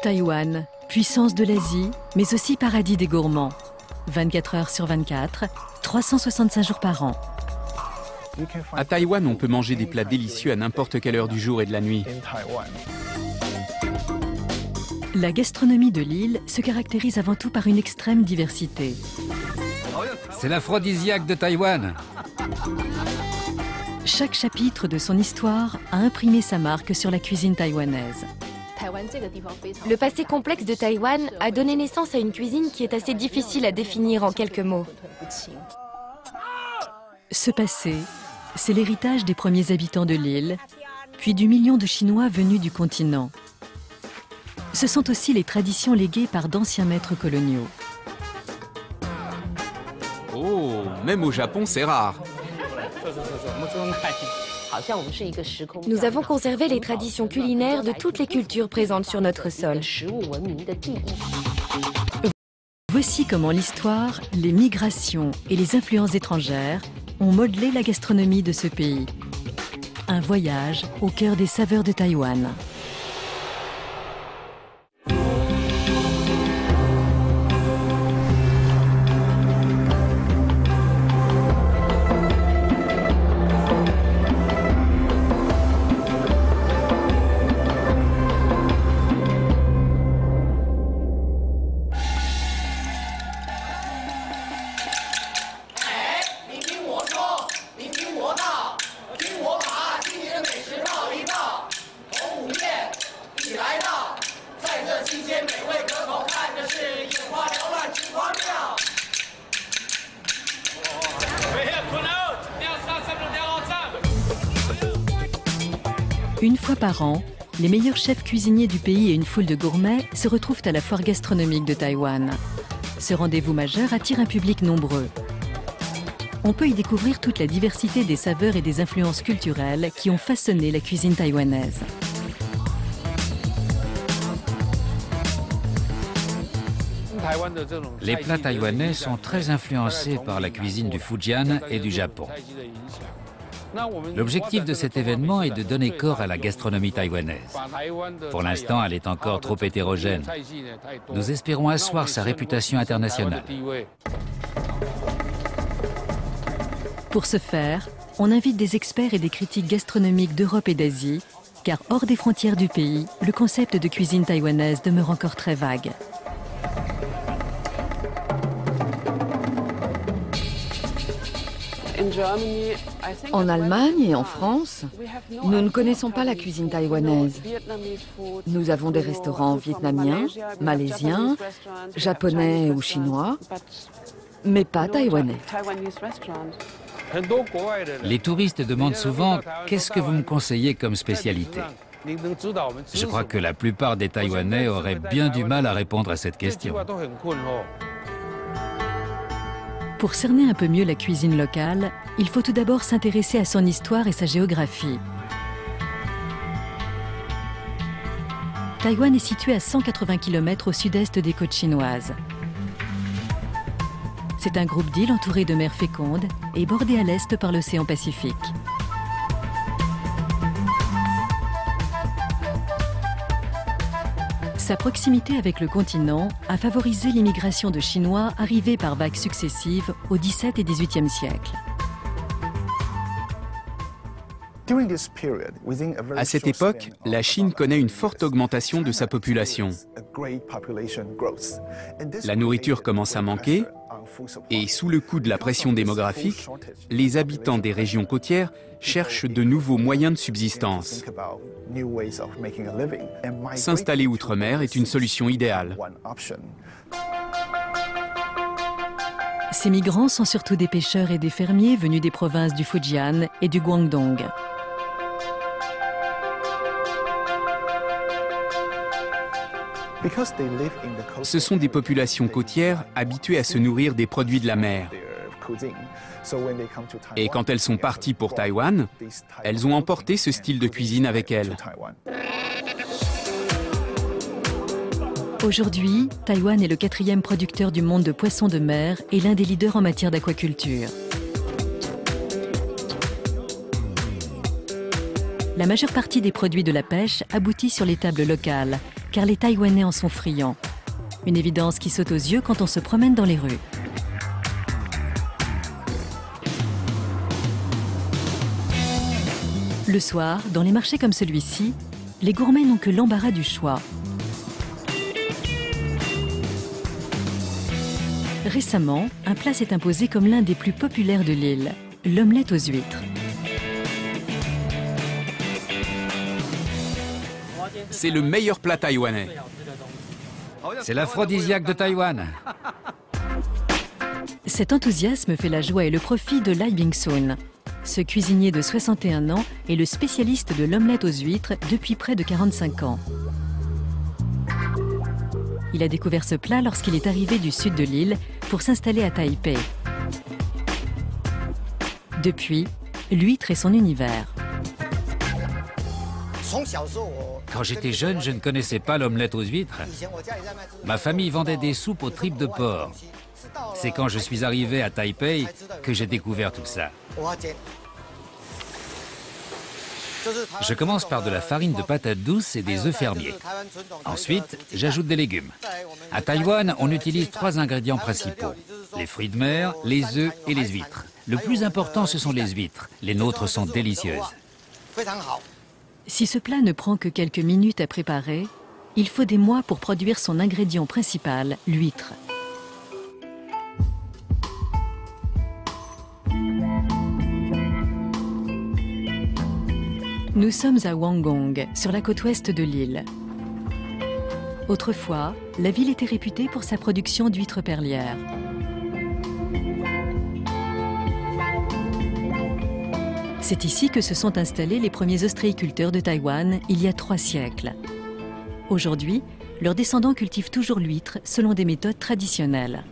Taïwan, puissance de l'Asie, mais aussi paradis des gourmands. 24 heures sur 24, 365 jours par an. À Taïwan, on peut manger des plats délicieux à n'importe quelle heure du jour et de la nuit. La gastronomie de l'île se caractérise avant tout par une extrême diversité. C'est l'aphrodisiaque de Taïwan. Chaque chapitre de son histoire a imprimé sa marque sur la cuisine taïwanaise. Le passé complexe de Taïwan a donné naissance à une cuisine qui est assez difficile à définir en quelques mots. Ce passé, c'est l'héritage des premiers habitants de l'île, puis du million de Chinois venus du continent. Ce sont aussi les traditions léguées par d'anciens maîtres coloniaux. Oh, même au Japon, c'est rare. Nous avons conservé les traditions culinaires de toutes les cultures présentes sur notre sol. Voici comment l'histoire, les migrations et les influences étrangères ont modelé la gastronomie de ce pays. Un voyage au cœur des saveurs de Taïwan. Une fois par an, les meilleurs chefs cuisiniers du pays et une foule de gourmets se retrouvent à la foire gastronomique de Taïwan. Ce rendez-vous majeur attire un public nombreux. On peut y découvrir toute la diversité des saveurs et des influences culturelles qui ont façonné la cuisine taïwanaise. Les plats taïwanais sont très influencés par la cuisine du Fujian et du Japon. L'objectif de cet événement est de donner corps à la gastronomie taïwanaise. Pour l'instant, elle est encore trop hétérogène. Nous espérons asseoir sa réputation internationale. Pour ce faire, on invite des experts et des critiques gastronomiques d'Europe et d'Asie, car hors des frontières du pays, le concept de cuisine taïwanaise demeure encore très vague. En Allemagne et en France, nous ne connaissons pas la cuisine taïwanaise. Nous avons des restaurants vietnamiens, malaisiens, japonais ou chinois, mais pas taïwanais. Les touristes demandent souvent « Qu'est-ce que vous me conseillez comme spécialité ?» Je crois que la plupart des Taïwanais auraient bien du mal à répondre à cette question. Pour cerner un peu mieux la cuisine locale, il faut tout d'abord s'intéresser à son histoire et sa géographie. Taïwan est situé à 180 km au sud-est des côtes chinoises. C'est un groupe d'îles entouré de mers fécondes et bordé à l'est par l'océan Pacifique. Sa proximité avec le continent a favorisé l'immigration de Chinois arrivés par vagues successives au XVIIe et XVIIIe siècle. À cette époque, la Chine connaît une forte augmentation de sa population. La nourriture commence à manquer et sous le coup de la pression démographique, les habitants des régions côtières cherchent de nouveaux moyens de subsistance. S'installer outre-mer est une solution idéale. Ces migrants sont surtout des pêcheurs et des fermiers venus des provinces du Fujian et du Guangdong. Ce sont des populations côtières habituées à se nourrir des produits de la mer. Et quand elles sont parties pour Taïwan, elles ont emporté ce style de cuisine avec elles. Aujourd'hui, Taïwan est le 4e producteur du monde de poissons de mer et l'un des leaders en matière d'aquaculture. La majeure partie des produits de la pêche aboutit sur les tables locales, car les Taïwanais en sont friands. Une évidence qui saute aux yeux quand on se promène dans les rues. Le soir, dans les marchés comme celui-ci, les gourmets n'ont que l'embarras du choix. Récemment, un plat s'est imposé comme l'un des plus populaires de l'île, l'omelette aux huîtres. C'est le meilleur plat taïwanais. C'est l'aphrodisiaque de Taïwan. Cet enthousiasme fait la joie et le profit de Lai Bing-sun. Ce cuisinier de 61 ans est le spécialiste de l'omelette aux huîtres depuis près de 45 ans. Il a découvert ce plat lorsqu'il est arrivé du sud de l'île pour s'installer à Taipei. Depuis, l'huître est son univers. Quand j'étais jeune, je ne connaissais pas l'omelette aux huîtres. Ma famille vendait des soupes aux tripes de porc. C'est quand je suis arrivé à Taipei que j'ai découvert tout ça. Je commence par de la farine de patates douces et des œufs fermiers. Ensuite, j'ajoute des légumes. À Taïwan, on utilise 3 ingrédients principaux: les fruits de mer, les œufs et les huîtres. Le plus important, ce sont les huîtres. Les nôtres sont délicieuses. Si ce plat ne prend que quelques minutes à préparer, il faut des mois pour produire son ingrédient principal, l'huître. Nous sommes à Wanggong, sur la côte ouest de l'île. Autrefois, la ville était réputée pour sa production d'huîtres perlières. C'est ici que se sont installés les premiers ostréiculteurs de Taïwan il y a 3 siècles. Aujourd'hui, leurs descendants cultivent toujours l'huître selon des méthodes traditionnelles.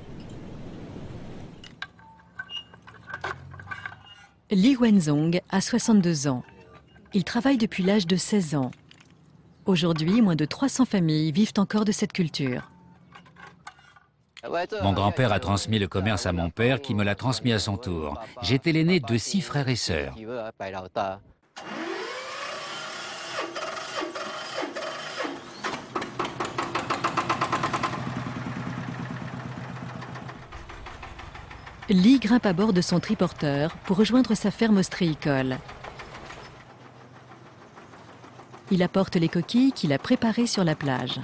Li Wenzong a 62 ans. Il travaille depuis l'âge de 16 ans. Aujourd'hui, moins de 300 familles vivent encore de cette culture. Mon grand-père a transmis le commerce à mon père, qui me l'a transmis à son tour. J'étais l'aîné de 6 frères et sœurs. Li grimpe à bord de son triporteur pour rejoindre sa ferme ostréicole. Il apporte les coquilles qu'il a préparées sur la plage.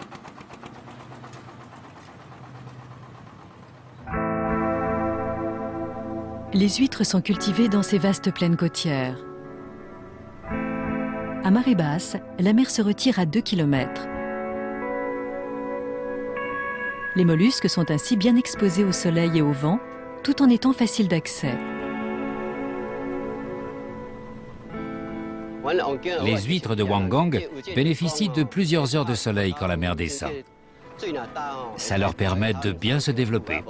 Les huîtres sont cultivées dans ces vastes plaines côtières. À marée basse, la mer se retire à 2 km. Les mollusques sont ainsi bien exposés au soleil et au vent, tout en étant faciles d'accès. Les huîtres de Wanggong bénéficient de plusieurs heures de soleil quand la mer descend. Ça leur permet de bien se développer.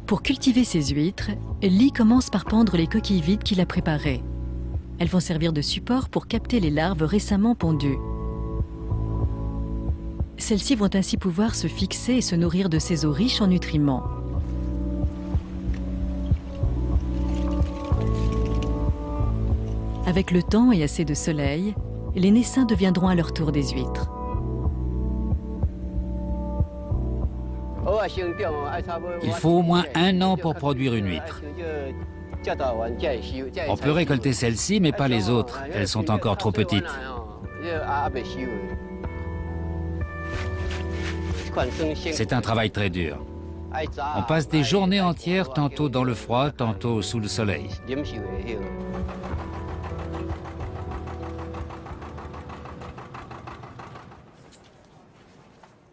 Pour cultiver ces huîtres, Li commence par pendre les coquilles vides qu'il a préparées. Elles vont servir de support pour capter les larves récemment pondues. Celles-ci vont ainsi pouvoir se fixer et se nourrir de ces eaux riches en nutriments. Avec le temps et assez de soleil, les naissins deviendront à leur tour des huîtres. Il faut au moins 1 an pour produire une huître. On peut récolter celle-ci, mais pas les autres. Elles sont encore trop petites. C'est un travail très dur. On passe des journées entières, tantôt dans le froid, tantôt sous le soleil.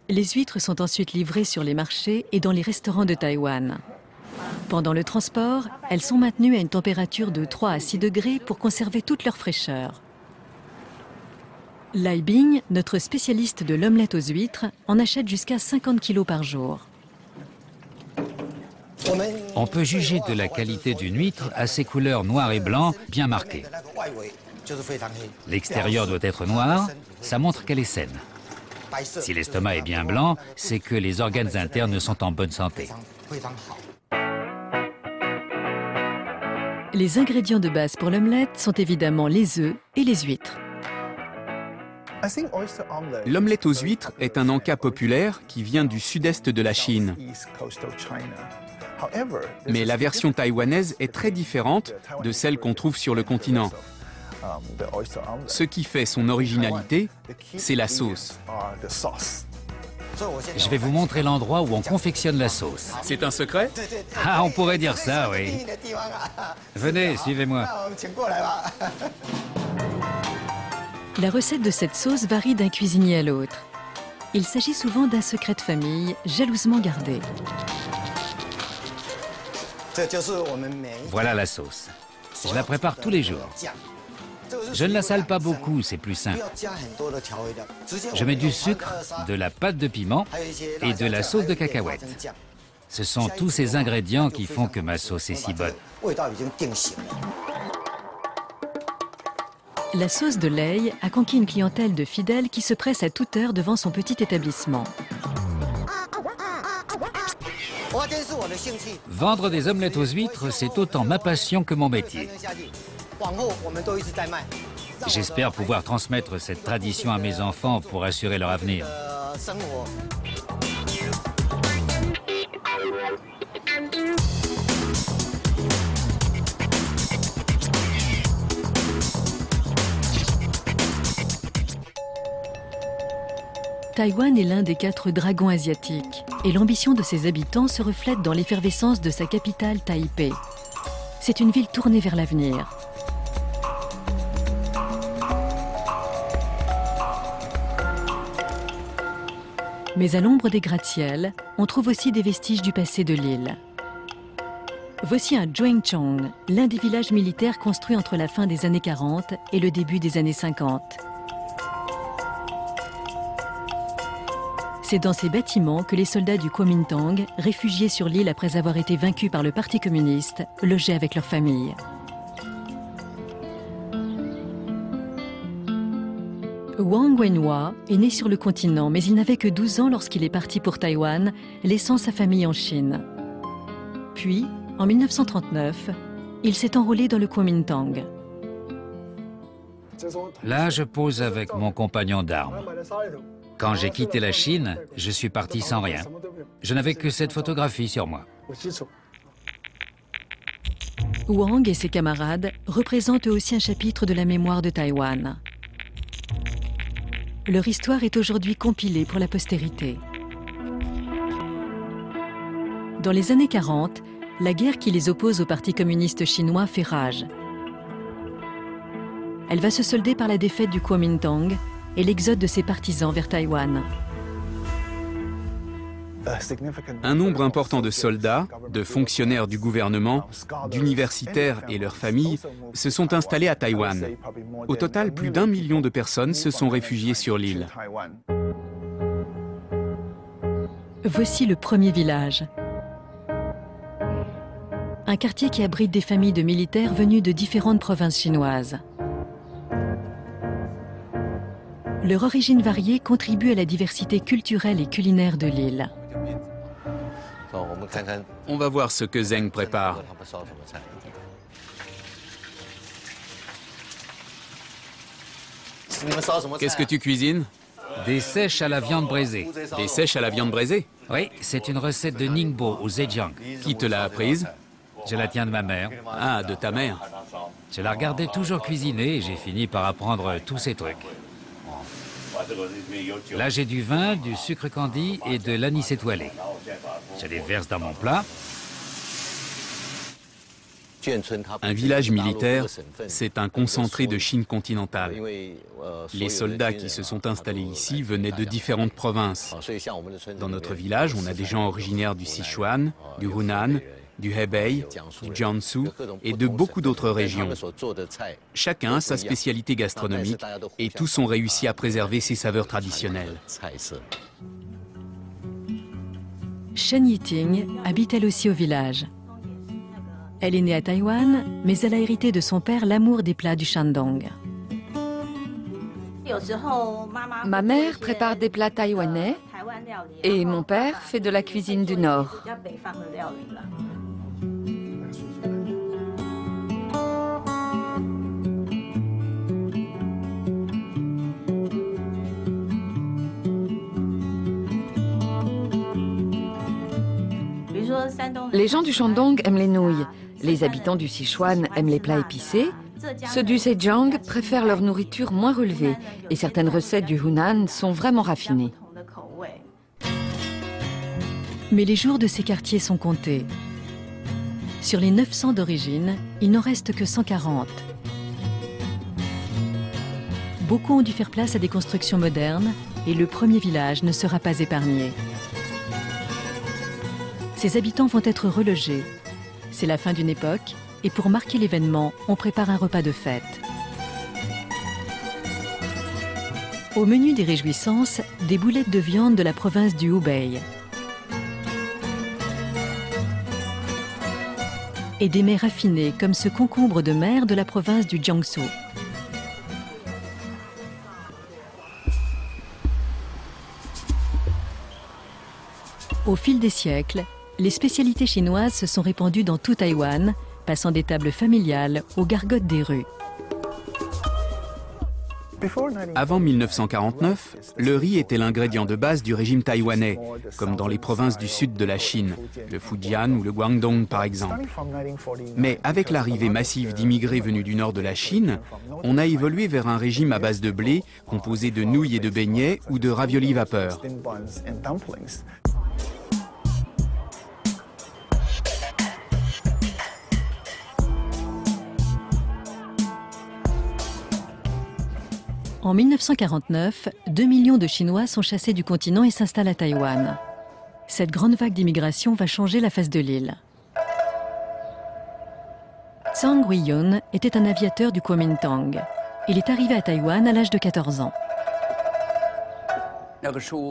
Les huîtres sont ensuite livrées sur les marchés et dans les restaurants de Taïwan. Pendant le transport, elles sont maintenues à une température de 3 à 6 degrés pour conserver toute leur fraîcheur. Lai Bing, notre spécialiste de l'omelette aux huîtres, en achète jusqu'à 50 kg par jour. On peut juger de la qualité d'une huître à ses couleurs noir et blanc bien marquées. L'extérieur doit être noir, ça montre qu'elle est saine. Si l'estomac est bien blanc, c'est que les organes internes sont en bonne santé. Les ingrédients de base pour l'omelette sont évidemment les œufs et les huîtres. L'omelette aux huîtres est un encas populaire qui vient du sud-est de la Chine. Mais la version taïwanaise est très différente de celle qu'on trouve sur le continent. Ce qui fait son originalité, c'est la sauce. Je vais vous montrer l'endroit où on confectionne la sauce. C'est un secret? Ah, on pourrait dire ça, oui. Venez, suivez-moi. La recette de cette sauce varie d'un cuisinier à l'autre. Il s'agit souvent d'un secret de famille jalousement gardé. Voilà la sauce. Je la prépare tous les jours. Je ne la sale pas beaucoup, c'est plus simple. Je mets du sucre, de la pâte de piment et de la sauce de cacahuète. Ce sont tous ces ingrédients qui font que ma sauce est si bonne. La sauce de Lei a conquis une clientèle de fidèles qui se pressent à toute heure devant son petit établissement. Vendre des omelettes aux huîtres, c'est autant ma passion que mon métier. J'espère pouvoir transmettre cette tradition à mes enfants pour assurer leur avenir. Taïwan est l'un des 4 dragons asiatiques et l'ambition de ses habitants se reflète dans l'effervescence de sa capitale Taipei. C'est une ville tournée vers l'avenir. Mais à l'ombre des gratte-ciels, on trouve aussi des vestiges du passé de l'île. Voici un Zhuangchong, l'un des villages militaires construits entre la fin des années 40 et le début des années 50. C'est dans ces bâtiments que les soldats du Kuomintang, réfugiés sur l'île après avoir été vaincus par le Parti communiste, logeaient avec leurs familles. Wang Wenhua est né sur le continent, mais il n'avait que 12 ans lorsqu'il est parti pour Taïwan, laissant sa famille en Chine. Puis, en 1939, il s'est enrôlé dans le Kuomintang. Là, je pose avec mon compagnon d'armes. Quand j'ai quitté la Chine, je suis parti sans rien. Je n'avais que cette photographie sur moi. Wang et ses camarades représentent eux aussi un chapitre de la mémoire de Taïwan. Leur histoire est aujourd'hui compilée pour la postérité. Dans les années 40, la guerre qui les oppose au Parti communiste chinois fait rage. Elle va se solder par la défaite du Kuomintang et l'exode de ses partisans vers Taïwan. Un nombre important de soldats, de fonctionnaires du gouvernement, d'universitaires et leurs familles se sont installés à Taïwan. Au total, plus d'1 million de personnes se sont réfugiées sur l'île. Voici le premier village. Un quartier qui abrite des familles de militaires venus de différentes provinces chinoises. Leur origine variée contribue à la diversité culturelle et culinaire de l'île. On va voir ce que Zeng prépare. Qu'est-ce que tu cuisines? Des sèches à la viande braisée. Des sèches à la viande braisée? Oui, c'est une recette de Ningbo au Zhejiang. Qui te l'a apprise? Je la tiens de ma mère. Ah, de ta mère. Je la regardais toujours cuisiner et j'ai fini par apprendre tous ces trucs. Là, j'ai du vin, du sucre candi et de l'anis étoilé. Je les verse dans mon plat. Un village militaire, c'est un concentré de Chine continentale. Les soldats qui se sont installés ici venaient de différentes provinces. Dans notre village, on a des gens originaires du Sichuan, du Hunan, du Hebei, du Jiangsu et de beaucoup d'autres régions. Chacun a sa spécialité gastronomique et tous ont réussi à préserver ses saveurs traditionnelles. Shen Yiting habite elle aussi au village. Elle est née à Taïwan, mais elle a hérité de son père l'amour des plats du Shandong. Ma mère prépare des plats taïwanais et mon père fait de la cuisine du Nord. Les gens du Shandong aiment les nouilles. Les habitants du Sichuan aiment les plats épicés. Ceux du Zhejiang préfèrent leur nourriture moins relevée. Et certaines recettes du Hunan sont vraiment raffinées. Mais les jours de ces quartiers sont comptés. Sur les 900 d'origine, il n'en reste que 140. Beaucoup ont dû faire place à des constructions modernes et le premier village ne sera pas épargné. Ses habitants vont être relogés. C'est la fin d'une époque et pour marquer l'événement, on prépare un repas de fête. Au menu des réjouissances, des boulettes de viande de la province du Hubei et des mets raffinés comme ce concombre de mer de la province du Jiangsu. Au fil des siècles, les spécialités chinoises se sont répandues dans tout Taïwan, passant des tables familiales aux gargotes des rues. Avant 1949, le riz était l'ingrédient de base du régime taïwanais, comme dans les provinces du sud de la Chine, le Fujian ou le Guangdong par exemple. Mais avec l'arrivée massive d'immigrés venus du nord de la Chine, on a évolué vers un régime à base de blé, composé de nouilles et de beignets ou de raviolis vapeur. En 1949, 2 millions de Chinois sont chassés du continent et s'installent à Taïwan. Cette grande vague d'immigration va changer la face de l'île. Zhang Huiyun était un aviateur du Kuomintang. Il est arrivé à Taïwan à l'âge de 14 ans.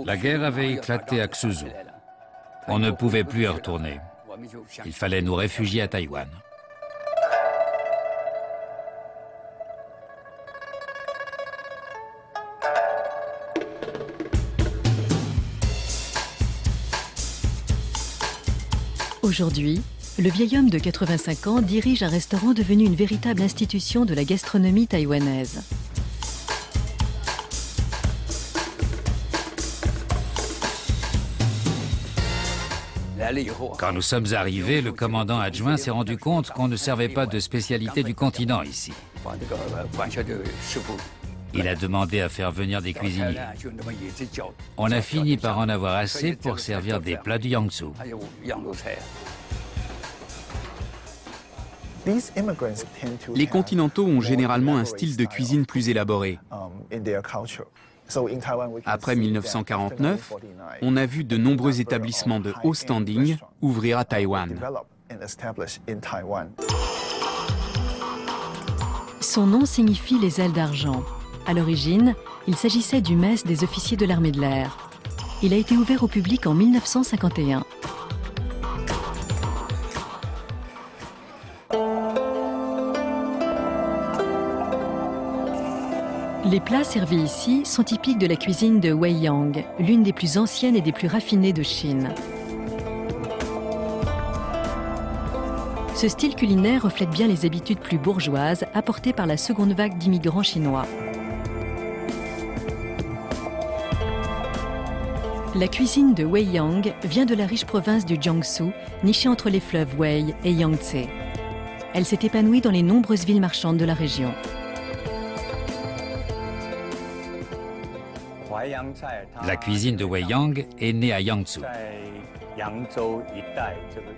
La guerre avait éclaté à Xuzhou. On ne pouvait plus y retourner. Il fallait nous réfugier à Taïwan. Aujourd'hui, le vieil homme de 85 ans dirige un restaurant devenu une véritable institution de la gastronomie taïwanaise. Quand nous sommes arrivés, le commandant adjoint s'est rendu compte qu'on ne servait pas de spécialité du continent ici. Il a demandé à faire venir des cuisiniers. On a fini par en avoir assez pour servir des plats du Jiangsu. Les continentaux ont généralement un style de cuisine plus élaboré. Après 1949, on a vu de nombreux établissements de haut standing ouvrir à Taïwan. Son nom signifie les ailes d'argent. À l'origine, il s'agissait du mess des officiers de l'armée de l'air. Il a été ouvert au public en 1951. Les plats servis ici sont typiques de la cuisine de Weiyang, l'une des plus anciennes et des plus raffinées de Chine. Ce style culinaire reflète bien les habitudes plus bourgeoises apportées par la seconde vague d'immigrants chinois. La cuisine de Weiyang vient de la riche province du Jiangsu, nichée entre les fleuves Wei et Yangtze. Elle s'est épanouie dans les nombreuses villes marchandes de la région. La cuisine de Weiyang est née à Yangzhou.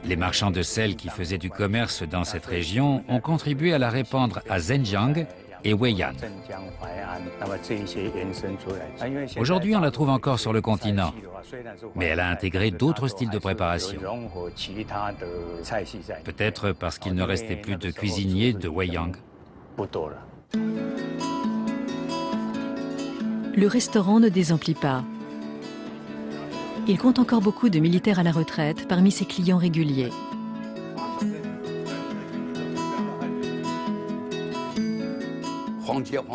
Les marchands de sel qui faisaient du commerce dans cette région ont contribué à la répandre à Zhenjiang et Wei'an. Aujourd'hui, on la trouve encore sur le continent, mais elle a intégré d'autres styles de préparation. Peut-être parce qu'il ne restait plus de cuisiniers de Weiyang. Le restaurant ne désemplit pas. Il compte encore beaucoup de militaires à la retraite parmi ses clients réguliers.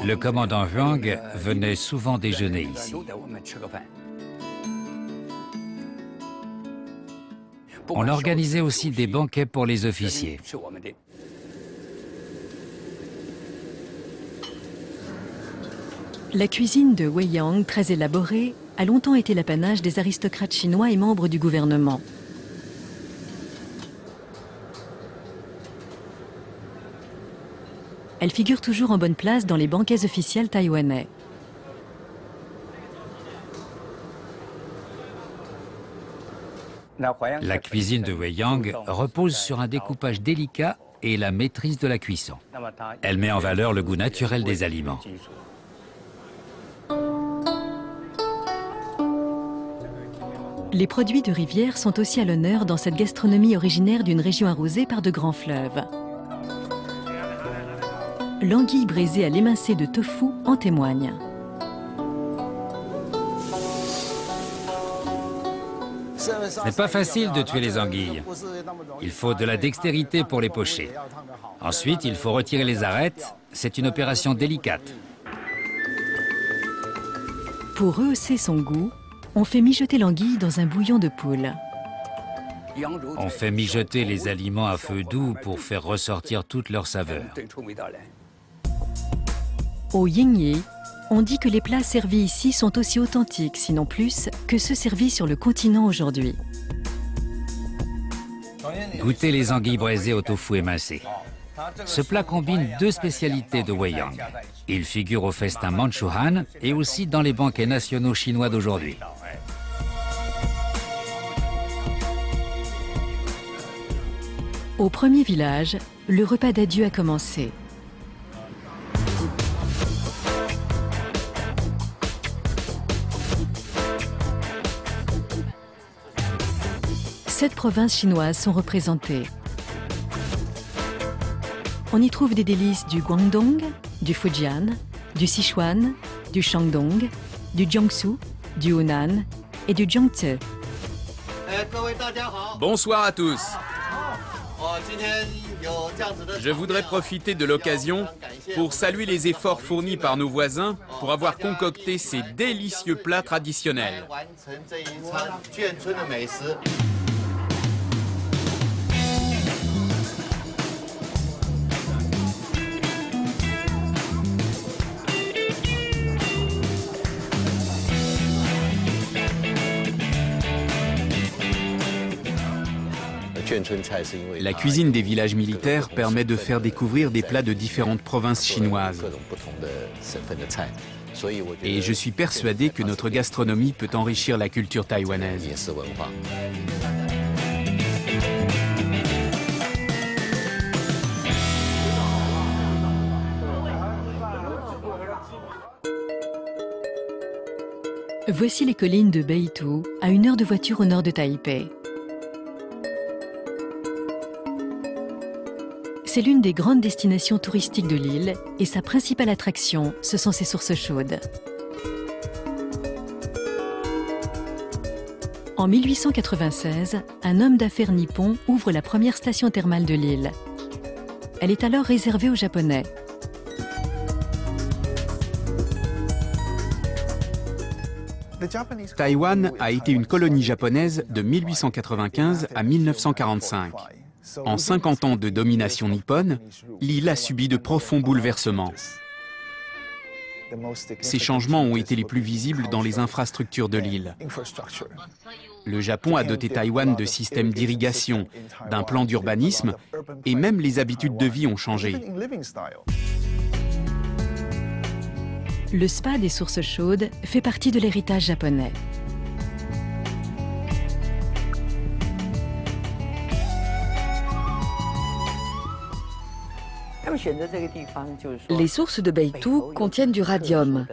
Le commandant Huang venait souvent déjeuner ici. On organisait aussi des banquets pour les officiers. La cuisine de Weiyang, très élaborée, a longtemps été l'apanage des aristocrates chinois et membres du gouvernement. Elle figure toujours en bonne place dans les banquets officiels taïwanais. La cuisine de Wei Yang repose sur un découpage délicat et la maîtrise de la cuisson. Elle met en valeur le goût naturel des aliments. Les produits de rivière sont aussi à l'honneur dans cette gastronomie originaire d'une région arrosée par de grands fleuves. L'anguille braisée à l'émincé de tofu en témoigne. Ce n'est pas facile de tuer les anguilles. Il faut de la dextérité pour les pocher. Ensuite, il faut retirer les arêtes. C'est une opération délicate. Pour rehausser son goût, on fait mijoter l'anguille dans un bouillon de poule. On fait mijoter les aliments à feu doux pour faire ressortir toute leur saveur. Au Yingye, on dit que les plats servis ici sont aussi authentiques, sinon plus, que ceux servis sur le continent aujourd'hui. Goûtez les anguilles braisées au tofu émincé. Ce plat combine deux spécialités de Wei Yang. Il figure au festin Manchuhan et aussi dans les banquets nationaux chinois d'aujourd'hui. Au premier village, le repas d'adieu a commencé. Sept provinces chinoises sont représentées. On y trouve des délices du Guangdong, du Fujian, du Sichuan, du Shandong, du Jiangsu, du Hunan et du Jiangsu. Bonsoir à tous. Je voudrais profiter de l'occasion pour saluer les efforts fournis par nos voisins pour avoir concocté ces délicieux plats traditionnels. La cuisine des villages militaires permet de faire découvrir des plats de différentes provinces chinoises. Et je suis persuadé que notre gastronomie peut enrichir la culture taïwanaise. Voici les collines de Beitou, à 1 heure de voiture au nord de Taipei. C'est l'une des grandes destinations touristiques de l'île et sa principale attraction, ce sont ses sources chaudes. En 1896, un homme d'affaires nippon ouvre la première station thermale de l'île. Elle est alors réservée aux Japonais. Taïwan a été une colonie japonaise de 1895 à 1945. En 50 ans de domination nippone, l'île a subi de profonds bouleversements. Ces changements ont été les plus visibles dans les infrastructures de l'île. Le Japon a doté Taïwan de systèmes d'irrigation, d'un plan d'urbanisme, et même les habitudes de vie ont changé. Le spa des sources chaudes fait partie de l'héritage japonais. Les sources de Beitou contiennent du radium,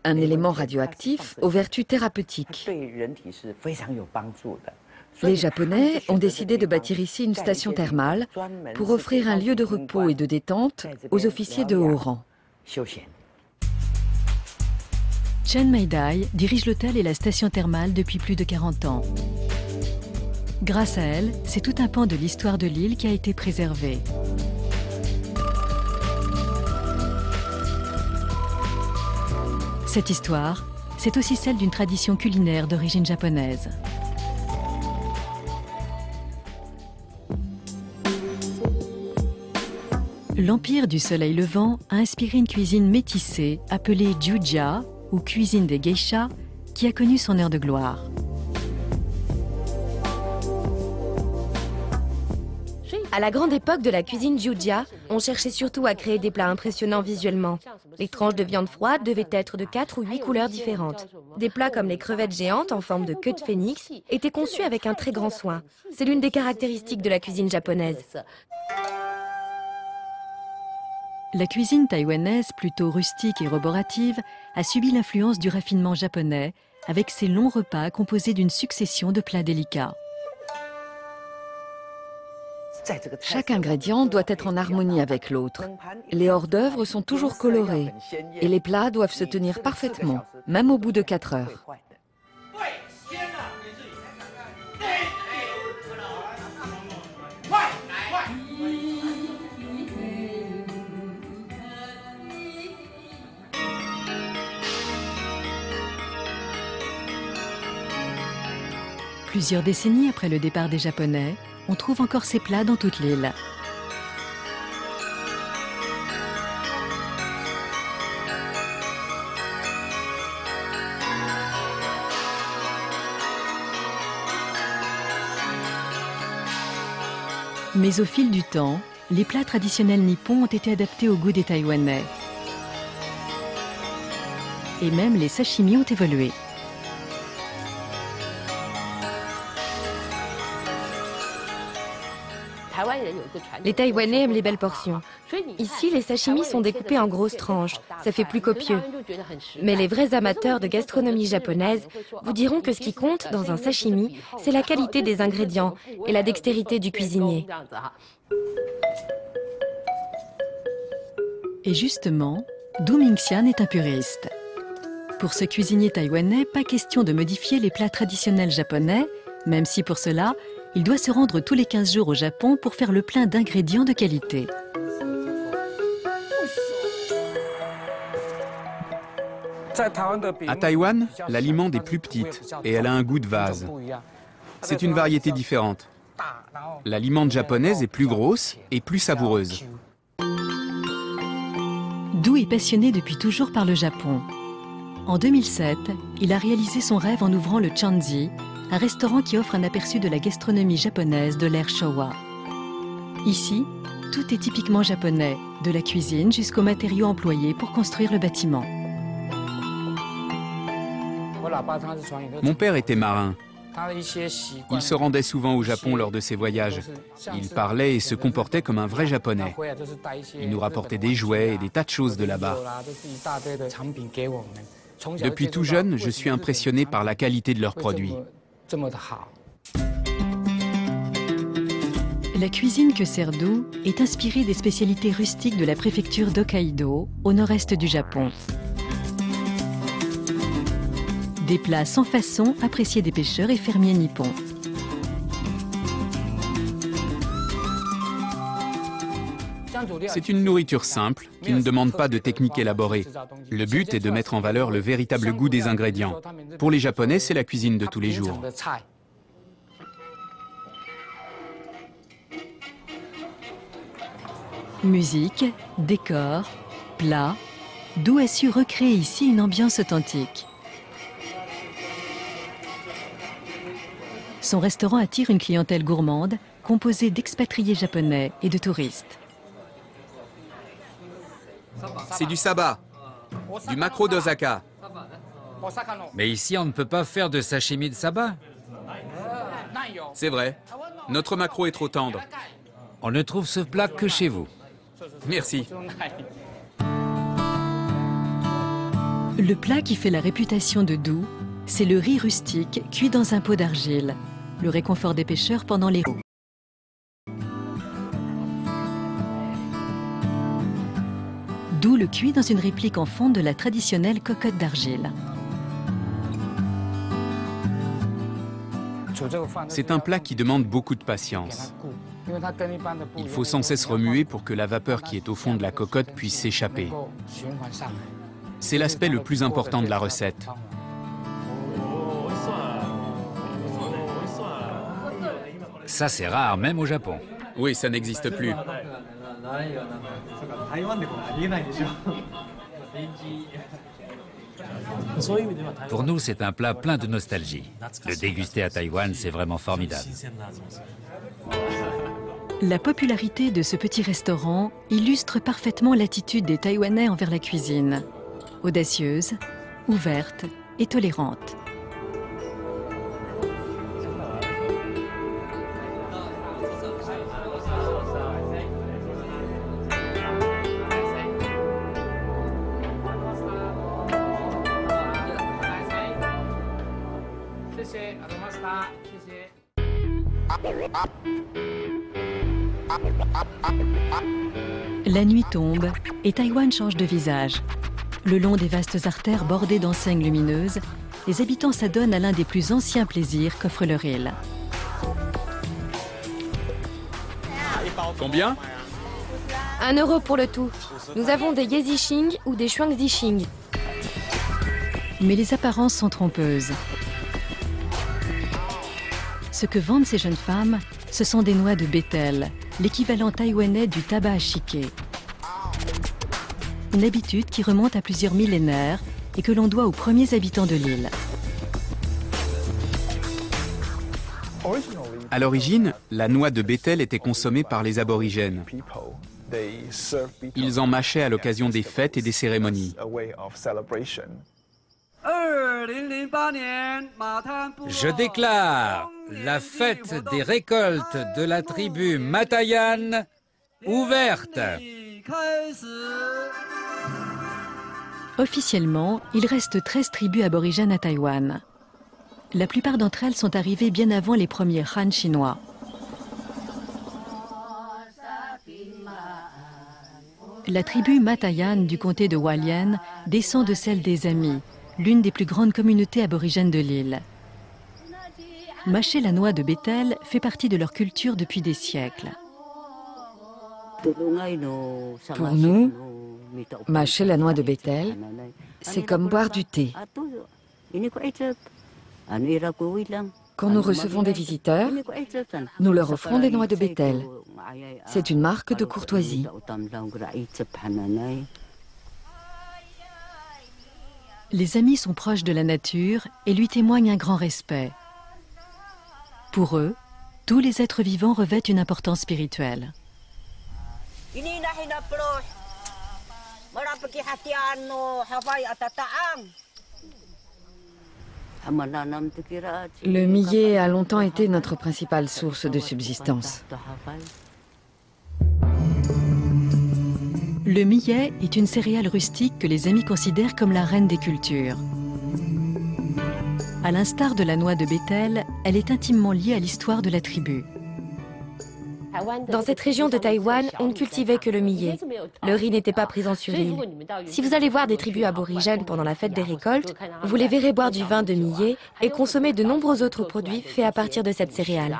un élément radioactif aux vertus thérapeutiques. Les Japonais ont décidé de bâtir ici une station thermale pour offrir un lieu de repos et de détente aux officiers de haut rang. Chen Meidai dirige l'hôtel et la station thermale depuis plus de 40 ans. Grâce à elle, c'est tout un pan de l'histoire de l'île qui a été préservé. Cette histoire, c'est aussi celle d'une tradition culinaire d'origine japonaise. L'Empire du Soleil Levant a inspiré une cuisine métissée appelée Jujia, ou cuisine des geishas, qui a connu son heure de gloire. À la grande époque de la cuisine Jiujia, on cherchait surtout à créer des plats impressionnants visuellement. Les tranches de viande froide devaient être de 4 ou 8 couleurs différentes. Des plats comme les crevettes géantes en forme de queue de phénix étaient conçus avec un très grand soin. C'est l'une des caractéristiques de la cuisine japonaise. La cuisine taïwanaise, plutôt rustique et roborative, a subi l'influence du raffinement japonais, avec ses longs repas composés d'une succession de plats délicats. Chaque ingrédient doit être en harmonie avec l'autre. Les hors-d'œuvre sont toujours colorés et les plats doivent se tenir parfaitement, même au bout de 4 heures. Plusieurs décennies après le départ des Japonais, on trouve encore ces plats dans toute l'île. Mais au fil du temps, les plats traditionnels nippons ont été adaptés au goût des Taïwanais. Et même les sashimi ont évolué. Les Taïwanais aiment les belles portions. Ici, les sashimis sont découpés en grosses tranches. Ça fait plus copieux. Mais les vrais amateurs de gastronomie japonaise vous diront que ce qui compte dans un sashimi, c'est la qualité des ingrédients et la dextérité du cuisinier. Et justement, Du Mingxian est un puriste. Pour ce cuisinier taïwanais, pas question de modifier les plats traditionnels japonais, même si pour cela, il doit se rendre tous les 15 jours au Japon pour faire le plein d'ingrédients de qualité. À Taïwan, l'aliment est plus petite et elle a un goût de vase. C'est une variété différente. L'aliment japonaise est plus grosse et plus savoureuse. Du est passionné depuis toujours par le Japon. En 2007, il a réalisé son rêve en ouvrant le Chanzi, un restaurant qui offre un aperçu de la gastronomie japonaise de l'ère Showa. Ici, tout est typiquement japonais, de la cuisine jusqu'aux matériaux employés pour construire le bâtiment. Mon père était marin. Il se rendait souvent au Japon lors de ses voyages. Il parlait et se comportait comme un vrai Japonais. Il nous rapportait des jouets et des tas de choses de là-bas. Depuis tout jeune, je suis impressionné par la qualité de leurs produits. La cuisine que sert Du est inspirée des spécialités rustiques de la préfecture d'Hokkaido, au nord-est du Japon. Des plats sans façon appréciés des pêcheurs et fermiers nippons. C'est une nourriture simple, qui ne demande pas de technique élaborée. Le but est de mettre en valeur le véritable goût des ingrédients. Pour les Japonais, c'est la cuisine de tous les jours. Musique, décor, plats, Du a su recréer ici une ambiance authentique. Son restaurant attire une clientèle gourmande, composée d'expatriés japonais et de touristes. C'est du saba, du maquereau d'Osaka. Mais ici, on ne peut pas faire de sashimi de saba. C'est vrai, notre maquereau est trop tendre. On ne trouve ce plat que chez vous. Merci. Le plat qui fait la réputation de Du, c'est le riz rustique cuit dans un pot d'argile, le réconfort des pêcheurs pendant les roues. Du le cuit dans une réplique en fonte de la traditionnelle cocotte d'argile. C'est un plat qui demande beaucoup de patience. Il faut sans cesse remuer pour que la vapeur qui est au fond de la cocotte puisse s'échapper. C'est l'aspect le plus important de la recette. Ça, c'est rare, même au Japon. Oui, ça n'existe plus. Pour nous, c'est un plat plein de nostalgie. Le déguster à Taïwan, c'est vraiment formidable. La popularité de ce petit restaurant illustre parfaitement l'attitude des Taïwanais envers la cuisine. Audacieuse, ouverte et tolérante. La nuit tombe et Taïwan change de visage. Le long des vastes artères bordées d'enseignes lumineuses, les habitants s'adonnent à l'un des plus anciens plaisirs qu'offre leur île. Combien? 1 euro pour le tout. Nous avons des Yezixing ou des Shuangzixing. Mais les apparences sont trompeuses. Ce que vendent ces jeunes femmes, ce sont des noix de bétel, l'équivalent taïwanais du tabac à chiquer. Une habitude qui remonte à plusieurs millénaires et que l'on doit aux premiers habitants de l'île. À l'origine, la noix de bétel était consommée par les aborigènes. Ils en mâchaient à l'occasion des fêtes et des cérémonies. Je déclare la fête des récoltes de la tribu Matayan ouverte. Officiellement, il reste 13 tribus aborigènes à Taïwan. La plupart d'entre elles sont arrivées bien avant les premiers Han chinois. La tribu Matayan du comté de Hualien descend de celle des Amis, l'une des plus grandes communautés aborigènes de l'île. Mâcher la noix de bétel fait partie de leur culture depuis des siècles. Pour nous, mâcher la noix de bétel, c'est comme boire du thé. Quand nous recevons des visiteurs, nous leur offrons des noix de bétel. C'est une marque de courtoisie. Les Amis sont proches de la nature et lui témoignent un grand respect. Pour eux, tous les êtres vivants revêtent une importance spirituelle. Le millet a longtemps été notre principale source de subsistance. Le millet est une céréale rustique que les Amis considèrent comme la reine des cultures. À l'instar de la noix de bétel, elle est intimement liée à l'histoire de la tribu. Dans cette région de Taïwan, on ne cultivait que le millet. Le riz n'était pas présent sur l'île. Si vous allez voir des tribus aborigènes pendant la fête des récoltes, vous les verrez boire du vin de millet et consommer de nombreux autres produits faits à partir de cette céréale.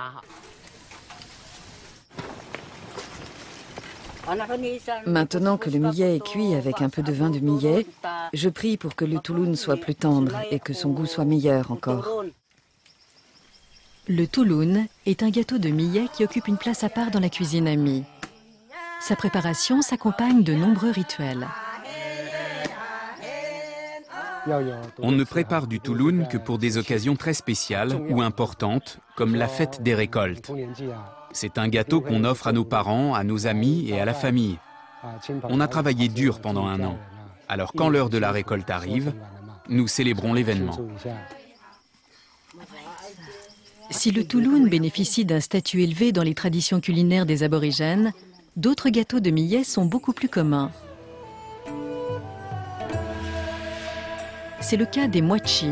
Maintenant que le millet est cuit avec un peu de vin de millet, je prie pour que le touloun soit plus tendre et que son goût soit meilleur encore. Le touloun est un gâteau de millet qui occupe une place à part dans la cuisine Ami. Sa préparation s'accompagne de nombreux rituels. On ne prépare du touloun que pour des occasions très spéciales ou importantes, comme la fête des récoltes. C'est un gâteau qu'on offre à nos parents, à nos amis et à la famille. On a travaillé dur pendant 1 an. Alors quand l'heure de la récolte arrive, nous célébrons l'événement. Si le touloun bénéficie d'un statut élevé dans les traditions culinaires des aborigènes, d'autres gâteaux de millet sont beaucoup plus communs. C'est le cas des mochi,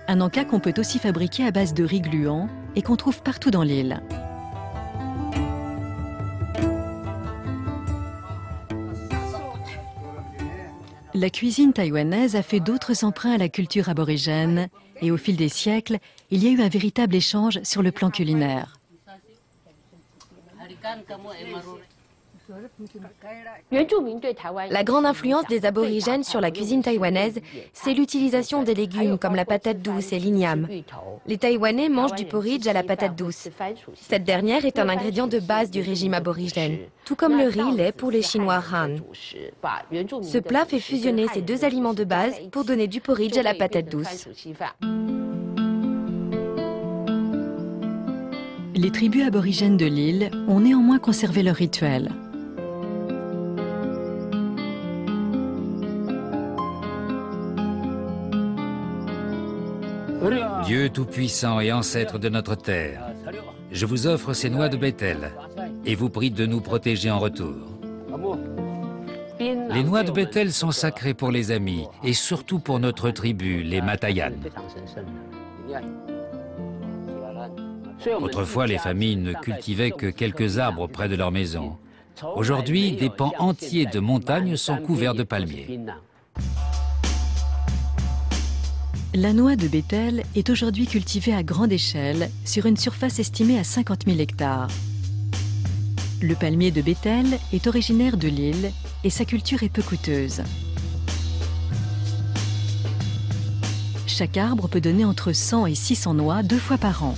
un encas qu'on peut aussi fabriquer à base de riz gluant et qu'on trouve partout dans l'île. La cuisine taïwanaise a fait d'autres emprunts à la culture aborigène et au fil des siècles, il y a eu un véritable échange sur le plan culinaire. La grande influence des aborigènes sur la cuisine taïwanaise, c'est l'utilisation des légumes comme la patate douce et l'igname. Les Taïwanais mangent du porridge à la patate douce. Cette dernière est un ingrédient de base du régime aborigène, tout comme le riz l'est pour les Chinois Han. Ce plat fait fusionner ces 2 aliments de base pour donner du porridge à la patate douce. Les tribus aborigènes de l'île ont néanmoins conservé leurs rituels. Dieu Tout-Puissant et ancêtre de notre terre, je vous offre ces noix de Bethel et vous prie de nous protéger en retour. Les noix de Bethel sont sacrées pour les amis et surtout pour notre tribu, les Matayan. Autrefois, les familles ne cultivaient que quelques arbres près de leur maison. Aujourd'hui, des pans entiers de montagnes sont couverts de palmiers. La noix de Bethel est aujourd'hui cultivée à grande échelle sur une surface estimée à 50 000 hectares. Le palmier de Bethel est originaire de l'île et sa culture est peu coûteuse. Chaque arbre peut donner entre 100 et 600 noix 2 fois par an.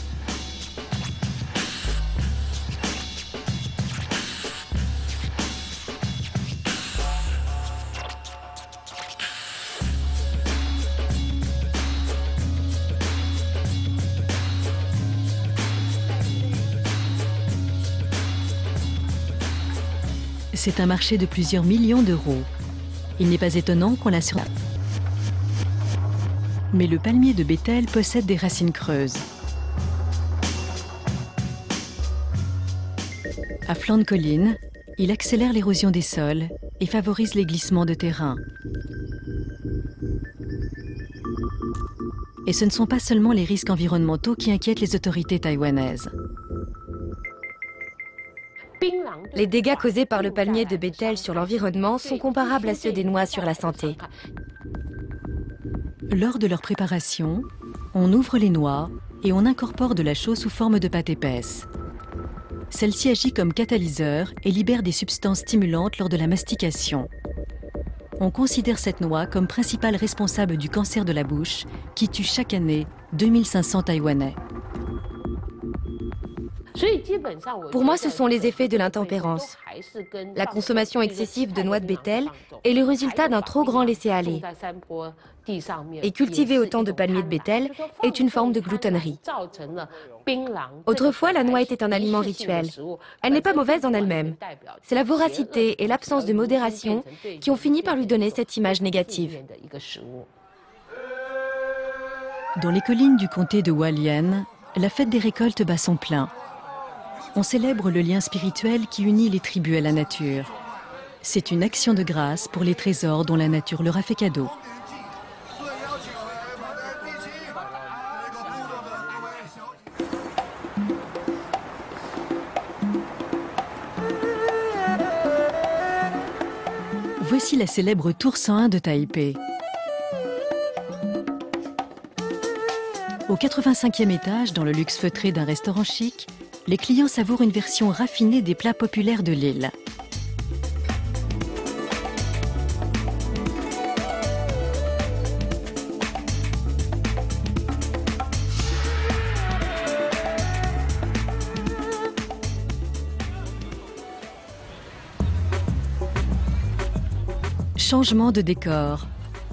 C'est un marché de plusieurs millions d'euros. Il n'est pas étonnant qu'on la surnomme. Mais le palmier de Bethel possède des racines creuses. À flanc de colline, il accélère l'érosion des sols et favorise les glissements de terrain. Et ce ne sont pas seulement les risques environnementaux qui inquiètent les autorités taïwanaises. Les dégâts causés par le palmier de Bethel sur l'environnement sont comparables à ceux des noix sur la santé. Lors de leur préparation, on ouvre les noix et on incorpore de la chaux sous forme de pâte épaisse. Celle-ci agit comme catalyseur et libère des substances stimulantes lors de la mastication. On considère cette noix comme principale responsable du cancer de la bouche qui tue chaque année 2500 Taïwanais. Pour moi, ce sont les effets de l'intempérance. La consommation excessive de noix de Bethel est le résultat d'un trop grand laisser-aller. Et cultiver autant de palmiers de Bethel est une forme de gloutonnerie. Autrefois, la noix était un aliment rituel. Elle n'est pas mauvaise en elle-même. C'est la voracité et l'absence de modération qui ont fini par lui donner cette image négative. Dans les collines du comté de Hualien, la fête des récoltes bat son plein. On célèbre le lien spirituel qui unit les tribus à la nature. C'est une action de grâce pour les trésors dont la nature leur a fait cadeau. Voici la célèbre tour 101 de Taipei. Au 85e étage, dans le luxe feutré d'un restaurant chic, les clients savourent une version raffinée des plats populaires de l'île. Changement de décor.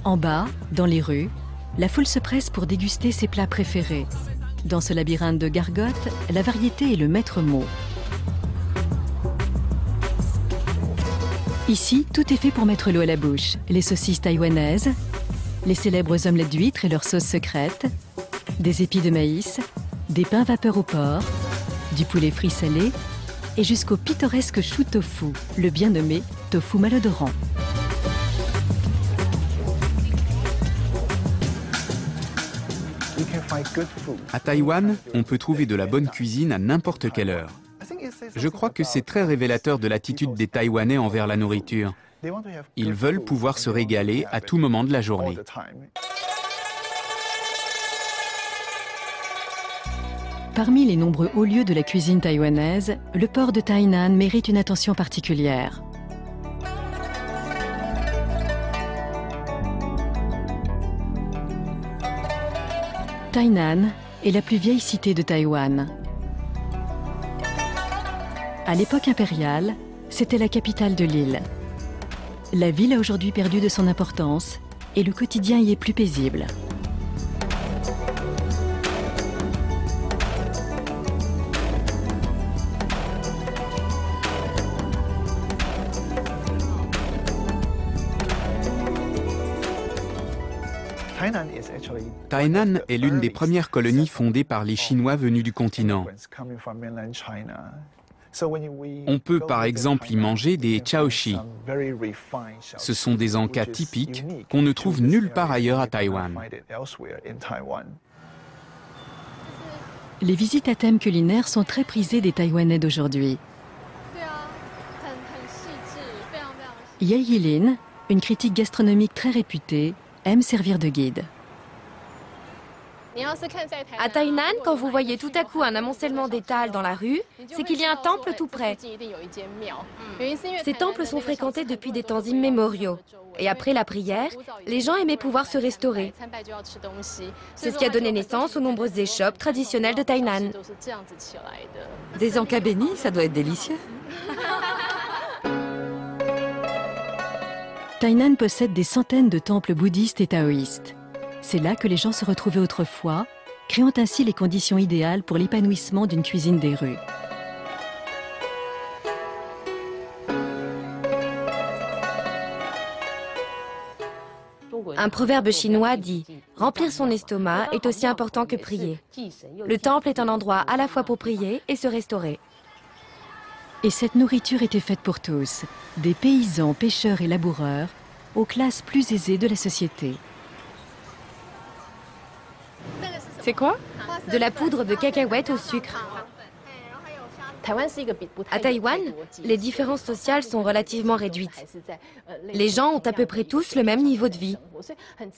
En bas, dans les rues, la foule se presse pour déguster ses plats préférés. Dans ce labyrinthe de gargotes, la variété est le maître mot. Ici, tout est fait pour mettre l'eau à la bouche. Les saucisses taïwanaises, les célèbres omelettes d'huîtres et leurs sauces secrètes, des épis de maïs, des pains vapeur au porc, du poulet frit salé et jusqu'au pittoresque chou tofu, le bien nommé tofu malodorant. À Taïwan, on peut trouver de la bonne cuisine à n'importe quelle heure. Je crois que c'est très révélateur de l'attitude des Taïwanais envers la nourriture. Ils veulent pouvoir se régaler à tout moment de la journée. Parmi les nombreux hauts lieux de la cuisine taïwanaise, le port de Tainan mérite une attention particulière. Tainan est la plus vieille cité de Taïwan. À l'époque impériale, c'était la capitale de l'île. La ville a aujourd'hui perdu de son importance et le quotidien y est plus paisible. Tainan est l'une des premières colonies fondées par les Chinois venus du continent. On peut par exemple y manger des chaoshi. Ce sont des encas typiques qu'on ne trouve nulle part ailleurs à Taïwan. Les visites à thème culinaire sont très prisées des Taïwanais d'aujourd'hui. Ye Yilin, une critique gastronomique très réputée, aime servir de guide. À Tainan, quand vous voyez tout à coup un amoncellement d'étals dans la rue, c'est qu'il y a un temple tout près. Ces temples sont fréquentés depuis des temps immémoriaux. Et après la prière, les gens aimaient pouvoir se restaurer. C'est ce qui a donné naissance aux nombreuses échoppes traditionnelles de Tainan. Des encas bénis, ça doit être délicieux. Tainan possède des centaines de temples bouddhistes et taoïstes. C'est là que les gens se retrouvaient autrefois, créant ainsi les conditions idéales pour l'épanouissement d'une cuisine des rues. Un proverbe chinois dit « Remplir son estomac est aussi important que prier ». Le temple est un endroit à la fois pour prier et se restaurer. Et cette nourriture était faite pour tous, des paysans, pêcheurs et laboureurs, aux classes plus aisées de la société. C'est quoi? De la poudre de cacahuètes au sucre. À Taïwan, les différences sociales sont relativement réduites. Les gens ont à peu près tous le même niveau de vie.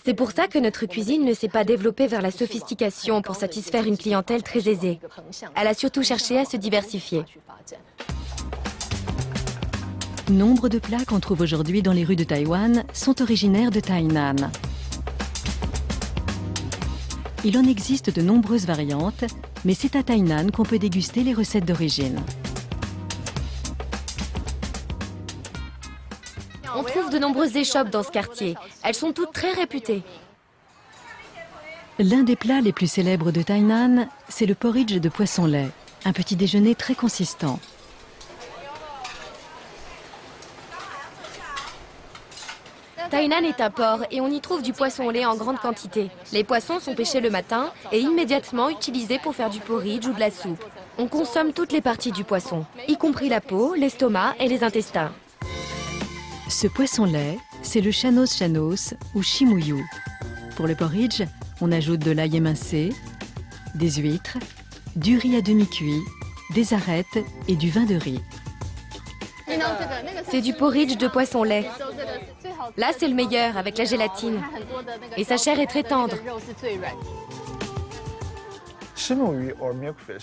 C'est pour ça que notre cuisine ne s'est pas développée vers la sophistication pour satisfaire une clientèle très aisée. Elle a surtout cherché à se diversifier. Nombre de plats qu'on trouve aujourd'hui dans les rues de Taïwan sont originaires de Tainan. Il en existe de nombreuses variantes, mais c'est à Tainan qu'on peut déguster les recettes d'origine. On trouve de nombreuses échoppes dans ce quartier. Elles sont toutes très réputées. L'un des plats les plus célèbres de Tainan, c'est le porridge de poisson-lait, un petit déjeuner très consistant. Tainan est un port et on y trouve du poisson-lait en grande quantité. Les poissons sont pêchés le matin et immédiatement utilisés pour faire du porridge ou de la soupe. On consomme toutes les parties du poisson, y compris la peau, l'estomac et les intestins. Ce poisson-lait, c'est le chanos ou chimuyu. Pour le porridge, on ajoute de l'ail émincé, des huîtres, du riz à demi-cuit, des arêtes et du vin de riz. C'est du porridge de poisson-lait. Là, c'est le meilleur avec la gélatine. Et sa chair est très tendre.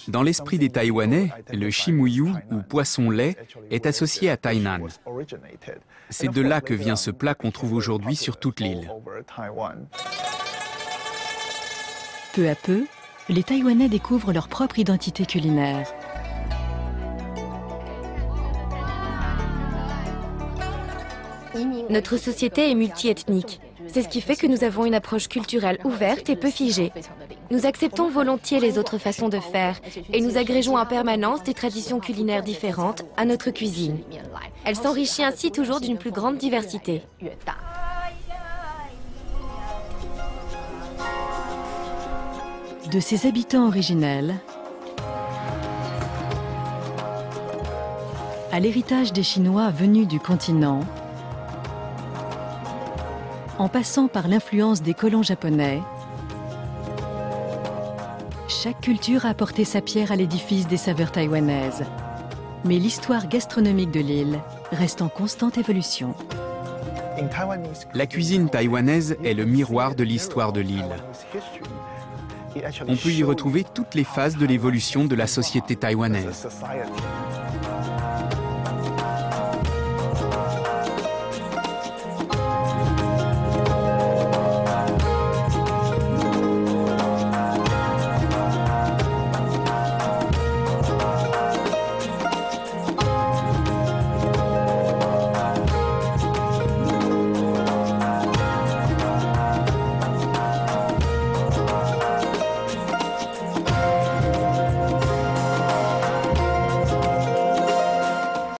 Dans l'esprit des Taïwanais, le chimuyu ou poisson-lait est associé à Tainan. C'est de là que vient ce plat qu'on trouve aujourd'hui sur toute l'île. Peu à peu, les Taïwanais découvrent leur propre identité culinaire. Notre société est multiethnique. C'est ce qui fait que nous avons une approche culturelle ouverte et peu figée. Nous acceptons volontiers les autres façons de faire et nous agrégeons en permanence des traditions culinaires différentes à notre cuisine. Elle s'enrichit ainsi toujours d'une plus grande diversité. De ses habitants originels à l'héritage des Chinois venus du continent, en passant par l'influence des colons japonais, chaque culture a apporté sa pierre à l'édifice des saveurs taïwanaises. Mais l'histoire gastronomique de l'île reste en constante évolution. La cuisine taïwanaise est le miroir de l'histoire de l'île. On peut y retrouver toutes les phases de l'évolution de la société taïwanaise.